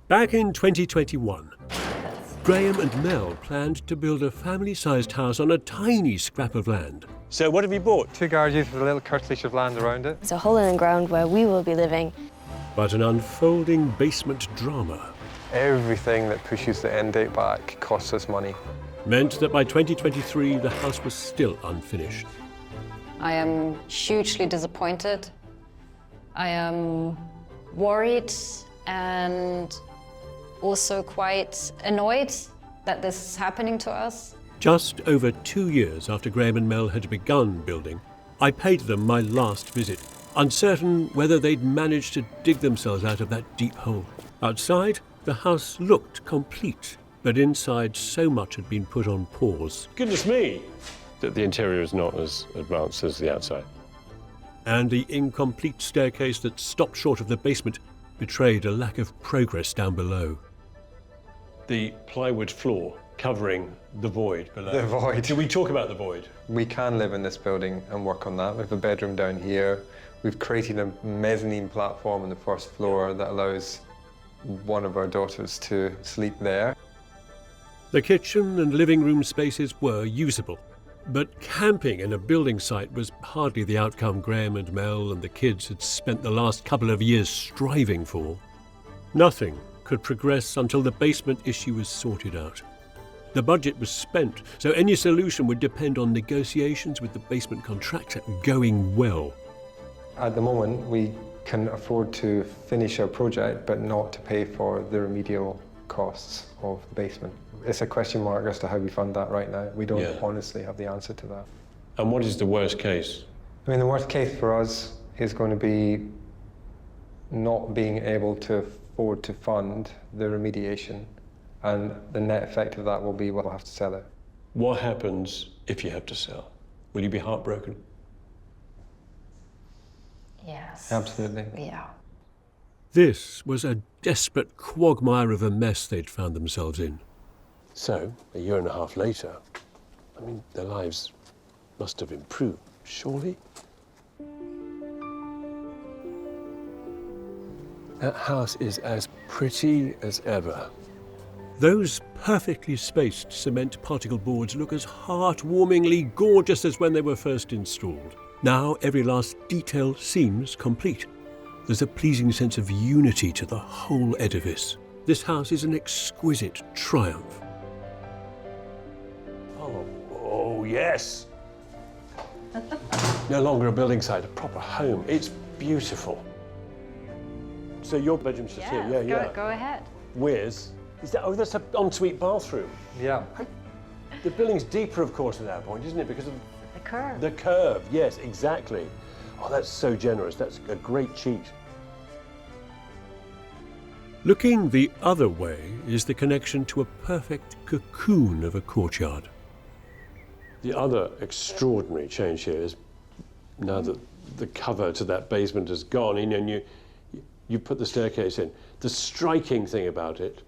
Back in 2021, Graeme and Mel planned to build a family-sized house on a tiny scrap of land. So what have you bought? 2 garages with a little curtilage of land around it. It's a hole in the ground where we will be living. But an unfolding basement drama Everything that pushes the end date back costs us money. meant that by 2023 the house was still unfinished. I am hugely disappointed. I am worried and also quite annoyed that this is happening to us. Just over 2 years after Graeme and Mel had begun building, I paid them my last visit, uncertain whether they'd managed to dig themselves out of that deep hole. Outside, the house looked complete, but inside so much had been put on pause. Goodness me! That the interior is not as advanced as the outside. And the incomplete staircase that stopped short of the basement betrayed a lack of progress down below. The plywood floor covering the void below. The void. Should we talk about the void? We can live in this building and work on that. We have a bedroom down here. We've created a mezzanine platform on the first floor that allows one of our daughters to sleep there. The kitchen and living room spaces were usable, but camping in a building site was hardly the outcome Graeme and Mel and the kids had spent the last couple of years striving for. Nothing could progress until the basement issue was sorted out. The budget was spent, so any solution would depend on negotiations with the basement contractor going well. At the moment, we can afford to finish our project, but not to pay for the remedial costs of the basement. It's a question mark as to how we fund that right now. We don't honestly have the answer to that. And what is the worst case? I mean, the worst case for us is going to be not being able to afford to fund the remediation, and the net effect of that will be we'll have to sell it. What happens if you have to sell? Will you be heartbroken? Yes. Absolutely. Yeah. This was a desperate quagmire of a mess they'd found themselves in. So, a year and a half later, I mean, their lives must have improved, surely? That house is as pretty as ever. Those perfectly spaced cement particle boards look as heartwarmingly gorgeous as when they were first installed. Now every last detail seems complete. There's a pleasing sense of unity to the whole edifice. This house is an exquisite triumph. Oh yes! No longer a building site, a proper home. It's beautiful. So your bedroom's just here, yeah. Go ahead. With, is that, oh, that's an ensuite bathroom. Yeah. The building's deeper, of course, at that point, isn't it? Because of The curve. the curve, yes, exactly. Oh, that's so generous. That's a great cheat. Looking the other way is the connection to a perfect cocoon of a courtyard. The other extraordinary change here is now that the cover to that basement has gone in and you put the staircase in. The striking thing about it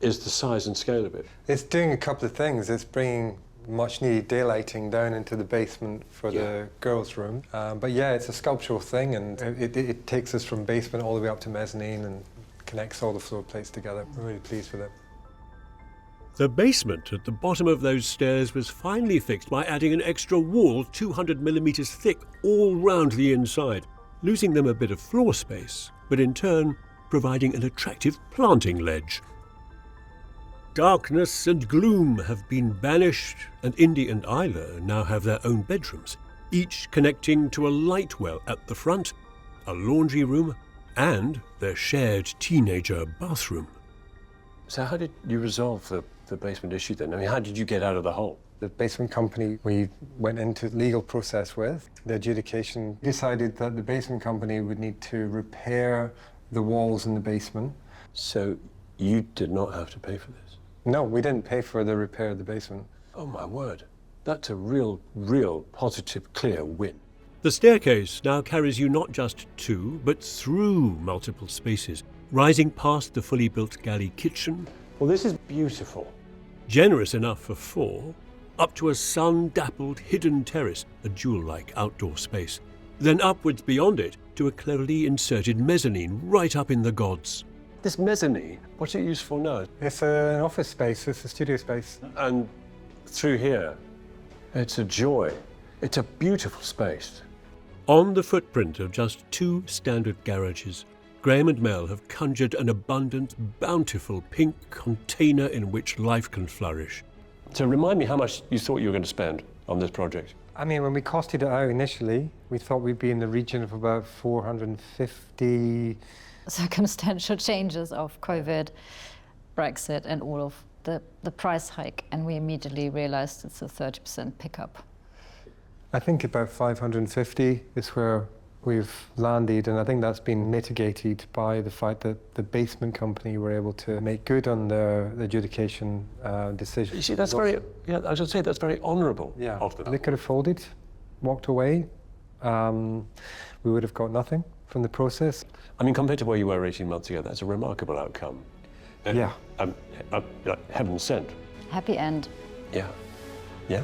is the size and scale of it. It's doing a couple of things. It's bringing much needed daylighting down into the basement for the girls' room. But yeah, it's a sculptural thing, and it takes us from basement all the way up to mezzanine and connects all the floor plates together. We're really pleased with it. The basement at the bottom of those stairs was finally fixed by adding an extra wall 200 millimetres thick all round the inside, losing them a bit of floor space, but in turn providing an attractive planting ledge. Darkness and gloom have been banished, and Indy and Isla now have their own bedrooms, each connecting to a light well at the front, a laundry room, and their shared teenager bathroom. So how did you resolve the basement issue then? I mean, how did you get out of the hole? The basement company we went into legal process with, the adjudication decided that the basement company would need to repair the walls in the basement. So you did not have to pay for this? No, we didn't pay for the repair of the basement. Oh my word. That's a real positive, clear win. The staircase now carries you not just to, but through multiple spaces, rising past the fully built galley kitchen, Well, this is beautiful. generous enough for 4, up to a sun-dappled hidden terrace, a jewel-like outdoor space, then upwards beyond it to a cleverly inserted mezzanine right up in the gods. This mezzanine, what's it used for now? It's an office space, it's a studio space. And through here, it's a joy. It's a beautiful space. On the footprint of just 2 standard garages, Graeme and Mel have conjured an abundant, bountiful pink container in which life can flourish. So remind me how much you thought you were going to spend on this project. I mean, when we costed it out initially, we thought we'd be in the region of about 450. Circumstantial changes of COVID, Brexit, and all of the price hike, and we immediately realized it's a 30% pickup. I think about 550 is where we've landed, and I think that's been mitigated by the fact that the basement company were able to make good on their adjudication decision. You see, that's very, yeah, I should say that's very honourable Yeah, of them. they could have folded, walked away. We would have got nothing from the process. I mean, compared to where you were 18 months ago, that's a remarkable outcome. And, Yeah. Heaven sent. Happy end. Yeah. Yeah.